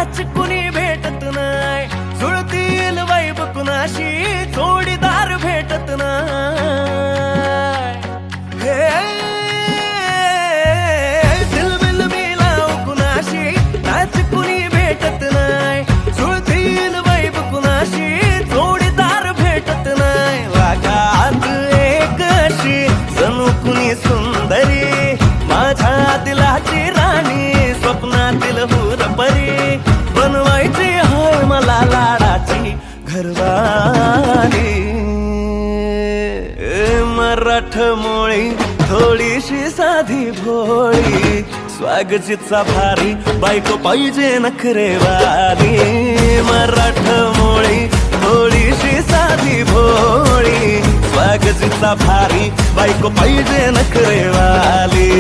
Match कुणी भेटत नाही, जुळतील वाईब कुणाशी जोडीदार भेटत नाही. हे दिलबिल मिलाव कुणाशी मॅच कुणी भेटत नाही, जुळतील वाईब कुणाशी जोडीदार भेटत नाही. वागात एक अशी जणू कुणी सुंदरी, माझ्या दिलाची राणी, स्वप्नातील हुरपरी, बनवायची होय मला लाडाची घरवाली. मराठमोळी थोडीशी साधी भोळी, स्वागतीचा भारी बायको पाहिजे नखरेवाली. मराठमोळी थोडीशी साधी भोळी, स्वागतीचा भारी बायको पाहिजे नखरेवाली.